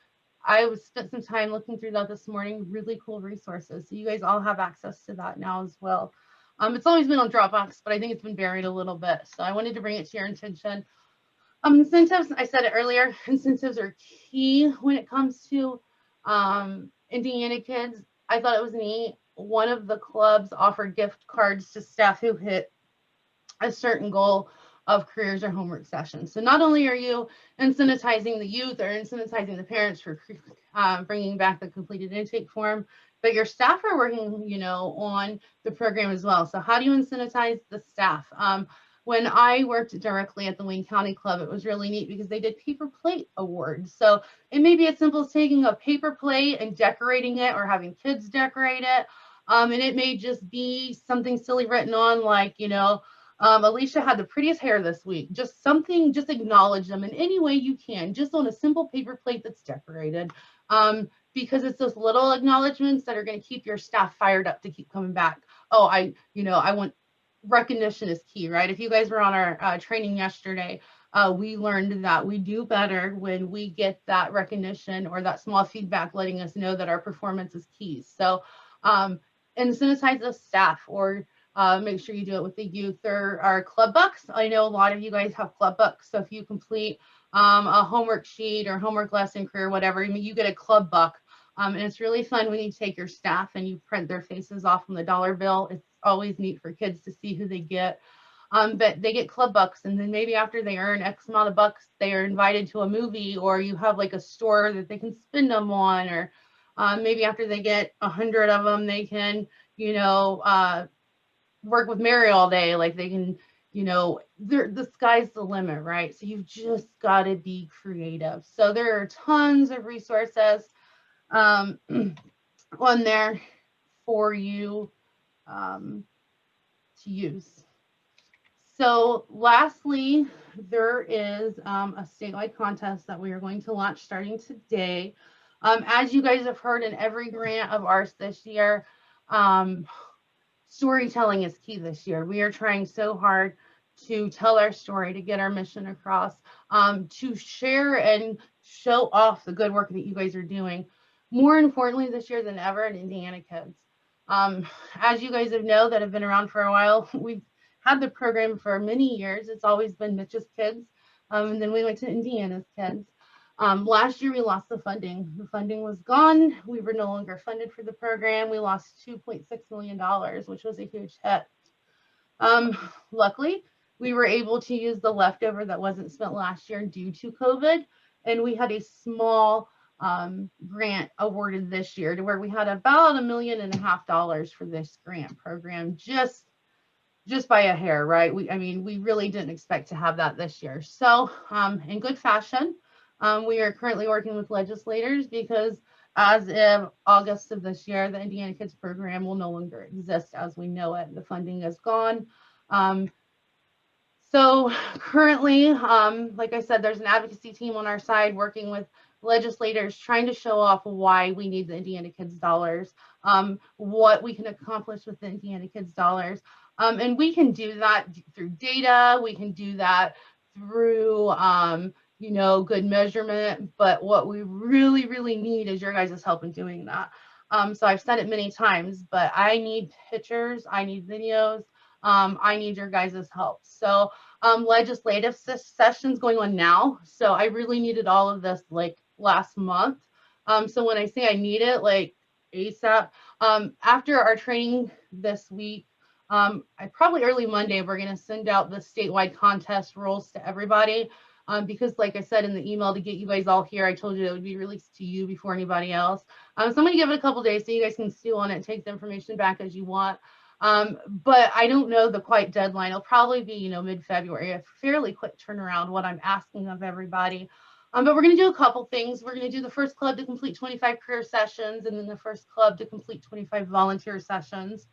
I spent some time looking through that this morning. Really cool resources. So you guys all have access to that now as well. It's always been on Dropbox, but I think it's been buried a little bit. So I wanted to bring it to your attention. Incentives, I said it earlier, incentives are key when it comes to Indiana Kids. I thought it was neat. One of the clubs offered gift cards to staff who hit a certain goal of careers or homework sessions. So not only are you incentivizing the youth or incentivizing the parents for bringing back the completed intake form, but your staff are working, you know, on the program as well. So how do you incentivize the staff? When I worked directly at the Wayne County Club, it was really neat because they did paper plate awards. So it may be as simple as taking a paper plate and decorating it, or having kids decorate it. And it may just be something silly written on, like, you know, Alicia had the prettiest hair this week. Just something, just acknowledge them in any way you can, just on a simple paper plate that's decorated. Because it's those little acknowledgements that are going to keep your staff fired up to keep coming back. Oh, I want recognition is key, right? If you guys were on our training yesterday, we learned that we do better when we get that recognition or that small feedback letting us know that our performance is key. So incentivize the staff, or make sure you do it with the youth. There are club bucks. I know a lot of you guys have club bucks. So if you complete a homework sheet or homework lesson career, whatever, you get a club buck. And it's really fun when you take your staff and you print their faces off on the dollar bill. It's always neat for kids to see who they get. But they get club bucks, and then maybe after they earn X amount of bucks, they are invited to a movie, or you have like a store that they can spend them on, or maybe after they get 100 of them, they can, you know, work with Mary all day. Like they can, you know, the sky's the limit, right? So you've just got to be creative. So there are tons of resources on there for you to use. So lastly, there is a statewide contest that we are going to launch starting today. As you guys have heard in every grant of ours this year, storytelling is key this year. We are trying so hard to tell our story, to get our mission across, to share and show off the good work that you guys are doing. More importantly, this year than ever, in Indiana Kids. As you guys know that have been around for a while, we've had the program for many years. It's always been Mitch's Kids, and then we went to Indiana's Kids. Last year we lost the funding. The funding was gone. We were no longer funded for the program. We lost $2.6 million, which was a huge hit. Luckily, we were able to use the leftover that wasn't spent last year due to COVID, and we had a small grant awarded this year, to where we had about $1.5 million for this grant program, just by a hair, right? We really didn't expect to have that this year. So in good fashion, we are currently working with legislators, because as of August of this year, the Indiana Kids program will no longer exist as we know it. The funding is gone. So currently, like I said, there's an advocacy team on our side working with legislators, trying to show off why we need the Indiana Kids dollars, what we can accomplish with the Indiana Kids dollars. And we can do that through data. We can do that through, you know, good measurement. But what we really, really need is your guys' help in doing that. So I've said it many times, but I need pictures. I need videos. I need your guys' help. So legislative sessions going on now. So I really needed all of this like last month. So when I say I need it, like ASAP, after our training this week, probably early Monday, we're going to send out the statewide contest rules to everybody. because like I said in the email, to get you guys all here, I told you it would be released to you before anybody else. So I'm going to give it a couple days so you guys can stew on it, take the information back as you want. But I don't know the quite deadline. It'll probably be, you know, mid-February, a fairly quick turnaround, what I'm asking of everybody. But we're going to do a couple things. We're going to do the first club to complete 25 career sessions, and then the first club to complete 25 volunteer sessions.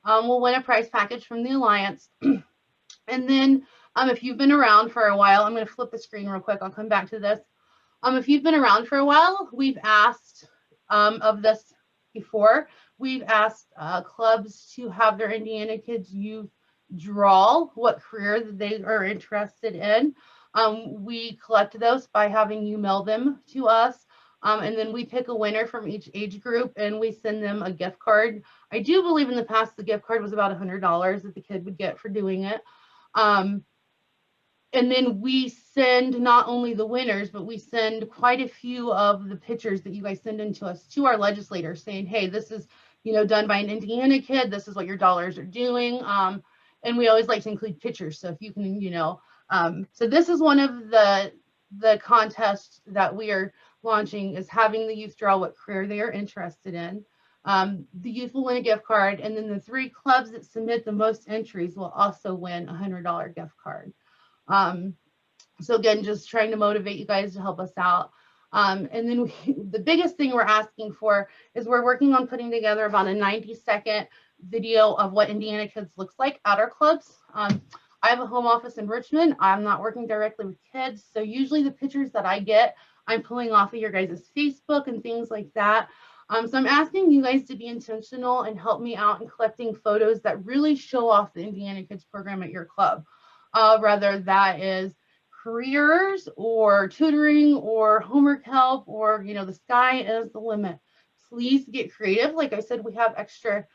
We'll win a prize package from the Alliance. And then if you've been around for a while, I'm going to flip the screen real quick. I'll come back to this. If you've been around for a while, we've asked of this before. We've asked clubs to have their Indiana Kids Youth draw what career that they are interested in. We collect those by having you mail them to us. And then we pick a winner from each age group and we send them a gift card. I do believe in the past the gift card was about $100 that the kid would get for doing it. And then we send not only the winners, but we send quite a few of the pictures that you guys send in to us to our legislators saying, hey, this is, you know, done by an Indiana kid. This is what your dollars are doing. And we always like to include pictures. So if you can, you know, so this is one of the contests that we are launching, is having the youth draw what career they are interested in. The youth will win a gift card, and then the 3 clubs that submit the most entries will also win a $100 gift card. So again, just trying to motivate you guys to help us out. And then the biggest thing we're asking for is we're working on putting together about a 90-second video of what Indiana Kids looks like at our clubs. I have a home office in Richmond. I'm not working directly with kids. So usually the pictures that I get, I'm pulling off of your guys' Facebook and things like that. So I'm asking you guys to be intentional and help me out in collecting photos that really show off the Indiana Kids program at your club. Whether that is careers or tutoring or homework help, or, you know, the sky is the limit. Please get creative. Like I said, we have extra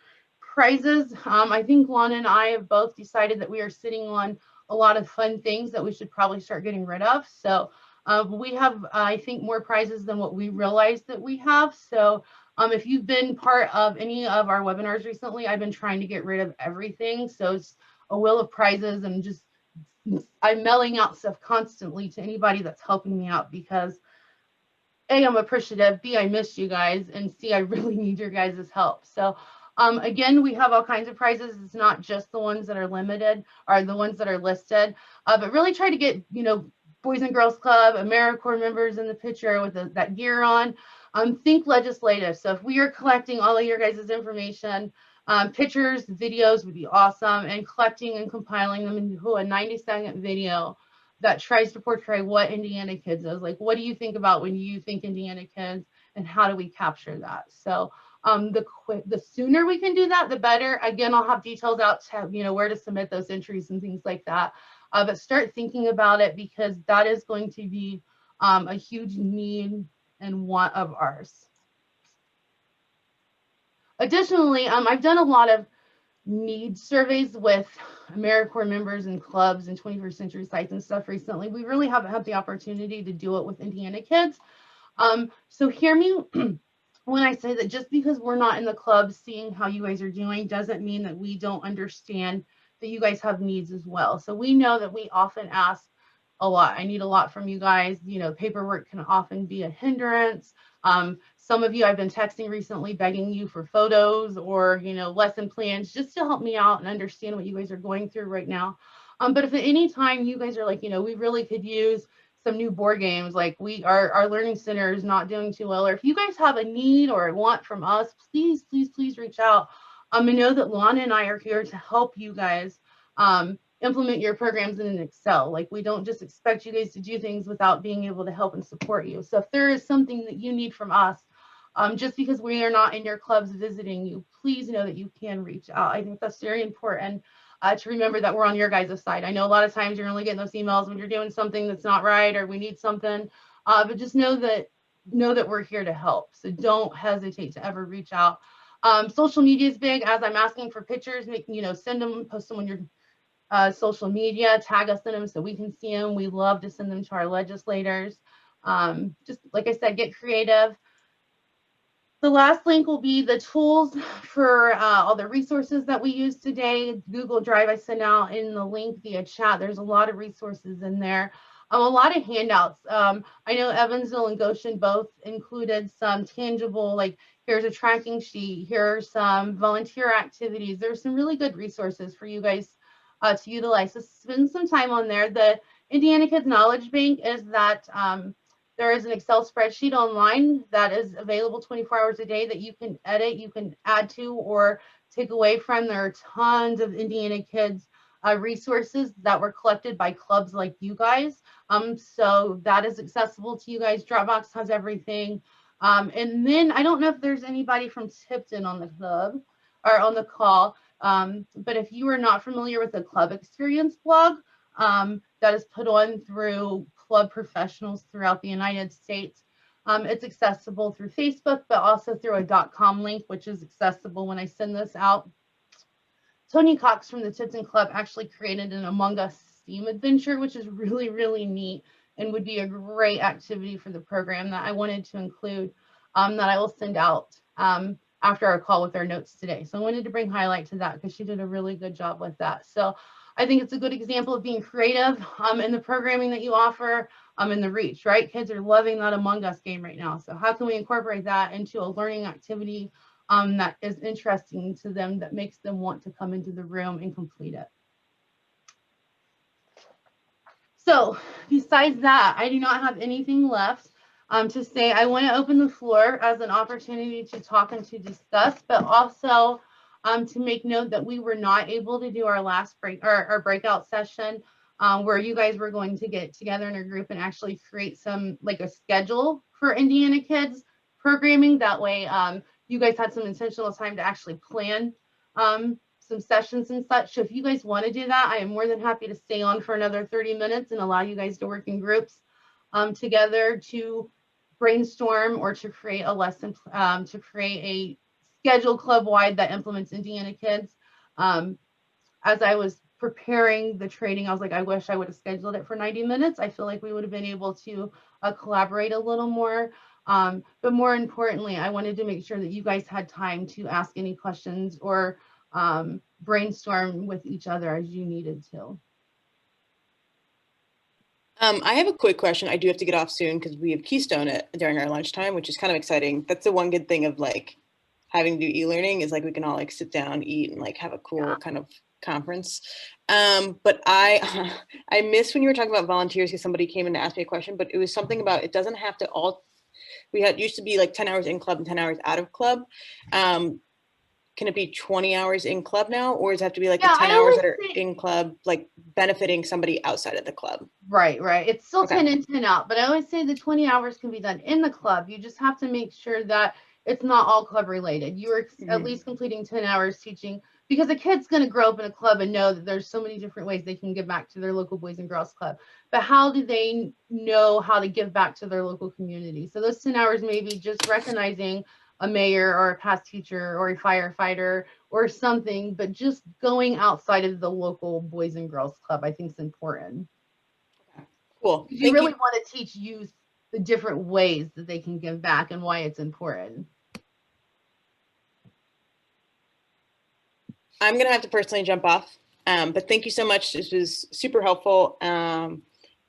prizes. I think Lana and I have both decided that we are sitting on a lot of fun things that we should probably start getting rid of. So we have, I think, more prizes than what we realize that we have. So if you've been part of any of our webinars recently, I've been trying to get rid of everything. So it's a wheel of prizes, and just I'm mailing out stuff constantly to anybody that's helping me out, because A, I'm appreciative, B, I miss you guys, and C, I really need your guys' help. So again, we have all kinds of prizes. It's not just the ones that are limited or the ones that are listed, but really try to get, you know, Boys and Girls Club, AmeriCorps members in the picture with that gear on. Think legislative. So if we are collecting all of your guys' information, pictures, videos would be awesome, and collecting and compiling them into a 90-second video that tries to portray what Indiana Kids is. Like, what do you think about when you think Indiana Kids, and how do we capture that? So the sooner we can do that, the better. Again, I'll have details out to, you know, where to submit those entries and things like that. But start thinking about it, because that is going to be a huge need and want of ours. Additionally, I've done a lot of needs surveys with AmeriCorps members and clubs and 21st Century Sites and stuff recently. We really haven't had the opportunity to do it with Indiana Kids. So hear me when I say that just because we're not in the club seeing how you guys are doing doesn't mean that we don't understand that you guys have needs as well. So we know that we often ask a lot. I need a lot from you guys. You know, paperwork can often be a hindrance. Some of you I've been texting recently begging you for photos or, you know, lesson plans just to help me out and understand what you guys are going through right now. But if at any time you guys are like, you know, we really could use some new board games, like our learning center is not doing too well, or if you guys have a need or a want from us, please reach out. I know that Lana and I are here to help you guys implement your programs in Excel. Like, we don't just expect you guys to do things without being able to help and support you. So if there is something that you need from us, just because we are not in your clubs visiting you, please know that you can reach out. I think that's very important to remember that we're on your guys' side. I know a lot of times you're only getting those emails when you're doing something that's not right or we need something, but just know that we're here to help. So don't hesitate to ever reach out. Social media is big. As I'm asking for pictures, send them, post them on your social media, tag us in them so we can see them. We love to send them to our legislators. Just like I said, get creative. The last link will be the tools for all the resources that we use today. Google Drive I sent out in the link via chat. There's a lot of resources in there. A lot of handouts. I know Evansville and Goshen both included some tangible, like here's a tracking sheet, here's some volunteer activities. There's some really good resources for you guys to utilize. So spend some time on there. The Indiana Kids Knowledge Bank is that there is an Excel spreadsheet online that is available 24 hours a day that you can edit, you can add to, or take away from. There are tons of Indiana Kids resources that were collected by clubs like you guys. So that is accessible to you guys. Dropbox has everything. And then I don't know if there's anybody from Tipton on the club or on the call, but if you are not familiar with the Club Experience blog, that is put on through club professionals throughout the United States. It's accessible through Facebook, but also through a .com link, which is accessible when I send this out. Tony Cox from the Tipton Club actually created an Among Us Steam adventure, which is really, really neat and would be a great activity for the program that I wanted to include, that I will send out after our call with our notes today. So I wanted to bring highlight to that because she did a really good job with that. So I think it's a good example of being creative in the programming that you offer, in the reach, right? Kids are loving that Among Us game right now. So how can we incorporate that into a learning activity that is interesting to them, that makes them want to come into the room and complete it? So besides that, I do not have anything left to say. I want to open the floor as an opportunity to talk and to discuss, but also to make note that we were not able to do our last our breakout session where you guys were going to get together in a group and actually create some, like a schedule for Indiana Kids programming. That way you guys had some intentional time to actually plan some sessions and such. So if you guys want to do that, I am more than happy to stay on for another 30 minutes and allow you guys to work in groups together to brainstorm or to create a lesson, to create a schedule club-wide that implements Indiana Kids. As I was preparing the training, I was like, I wish I would have scheduled it for 90 minutes. I feel like we would have been able to collaborate a little more. But more importantly, I wanted to make sure that you guys had time to ask any questions or brainstorm with each other as you needed to. I have a quick question. I do have to get off soon because we have Keystone during our lunchtime, which is kind of exciting. That's the one good thing of like having to do e-learning is like we can all like sit down, eat, and like have a cool kind of conference. But I missed when you were talking about volunteers because somebody came in to ask me a question, but it was something about it doesn't have to all, we had used to be like 10 hours in club and 10 hours out of club. Can it be 20 hours in club now, or does it have to be like the 10 hours that are in club, like benefiting somebody outside of the club? Right. It's still 10 in, 10 out, but I always say the 20 hours can be done in the club. You just have to make sure that it's not all club related. You're at least completing 10 hours teaching, because a kid's going to grow up in a club and know that there's so many different ways they can give back to their local Boys and Girls Club. But how do they know how to give back to their local community? So those 10 hours may be just recognizing a mayor or a past teacher or a firefighter or something, but just going outside of the local Boys and Girls Club, I think is important. Cool. You really want to teach youth the different ways that they can give back and why it's important. I'm going to have to personally jump off, but thank you so much. This was super helpful. And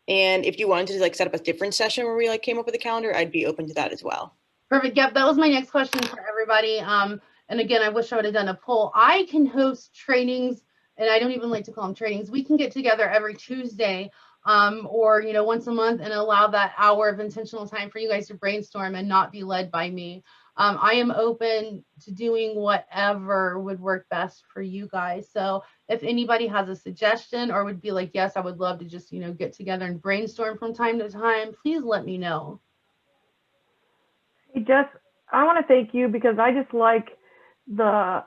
if you wanted to like set up a different session where we like came up with a calendar, I'd be open to that as well. Perfect. Yep, that was my next question for everybody. And again, I wish I would have done a poll. I can host trainings, and I don't even like to call them trainings. We can get together every Tuesday or, you know, once a month and allow that hour of intentional time for you guys to brainstorm and not be led by me. I am open to doing whatever would work best for you guys. So if anybody has a suggestion or would be like, yes, I would love to just, you know, get together and brainstorm from time to time, please let me know. Hey, Jess, I want to thank you because I just like the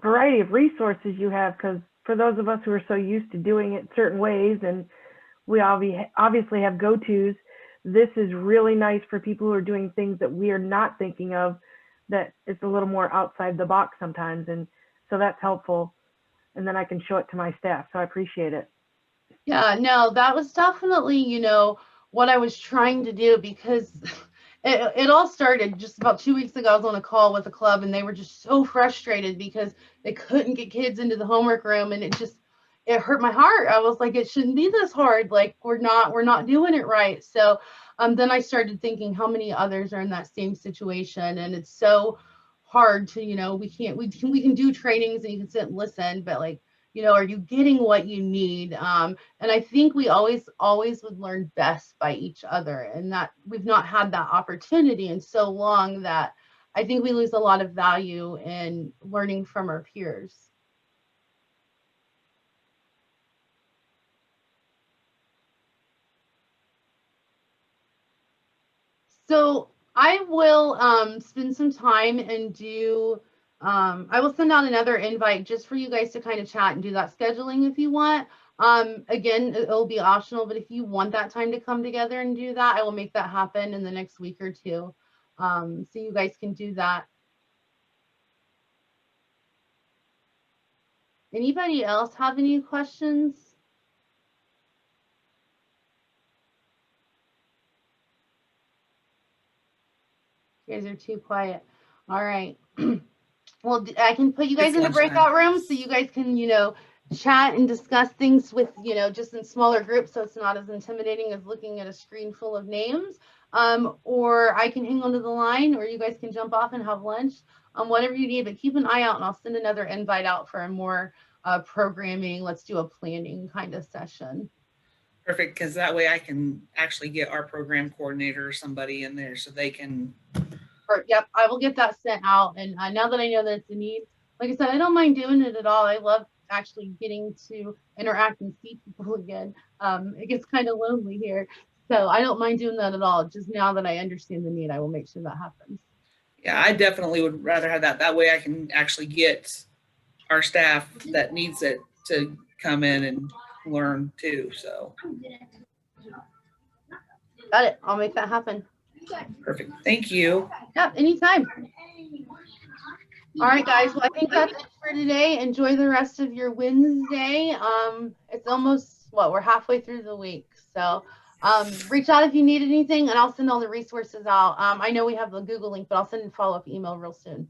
variety of resources you have, because for those of us who are so used to doing it certain ways and we obviously have go-tos, this is really nice for people who are doing things that we are not thinking of, that it's a little more outside the box sometimes. And so that's helpful. And then I can show it to my staff. So I appreciate it. Yeah, no, that was definitely, you know, what I was trying to do, because it all started just about 2 weeks ago. I was on a call with a club and they were just so frustrated because they couldn't get kids into the homework room, and it just, it hurt my heart. I was like, it shouldn't be this hard. Like we're not doing it right. So then I started thinking how many others are in that same situation, and it's so hard to, we can do trainings and you can sit and listen, but like, are you getting what you need? And I think we always would learn best by each other, and that we've not had that opportunity in so long that I think we lose a lot of value in learning from our peers. So I will spend some time and do, I will send out another invite just for you guys to kind of chat and do that scheduling if you want. Again, it'll be optional, but if you want that time to come together and do that, I will make that happen in the next week or two. So you guys can do that. Anybody else have any questions? You guys are too quiet. All right. Well, I can put you guys in a breakout room so you guys can, chat and discuss things with, just in smaller groups, so it's not as intimidating as looking at a screen full of names. Or I can hang onto the line, or you guys can jump off and have lunch, whatever you need, but keep an eye out and I'll send another invite out for a more programming, let's do a planning kind of session. Perfect, because that way I can actually get our program coordinator or somebody in there so they can. Yep, I will get that sent out. And now that I know that it's a need, like I said, I don't mind doing it at all. I love actually getting to interact and see people again. It gets kind of lonely here. So I don't mind doing that at all. Just now that I understand the need, I will make sure that happens. Yeah, I definitely would rather have that. That way I can actually get our staff that needs it to come in and learn too. So. Got it. I'll make that happen. Perfect. Thank you. Yeah, anytime. All right, guys. Well, I think that's it for today. Enjoy the rest of your Wednesday. It's almost, we're halfway through the week. So reach out if you need anything, and I'll send all the resources out. I know we have the Google link, but I'll send a follow-up email real soon.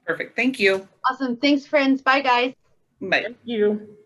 Perfect. Thank you. Awesome. Thanks, friends. Bye, guys. Bye. Thank you.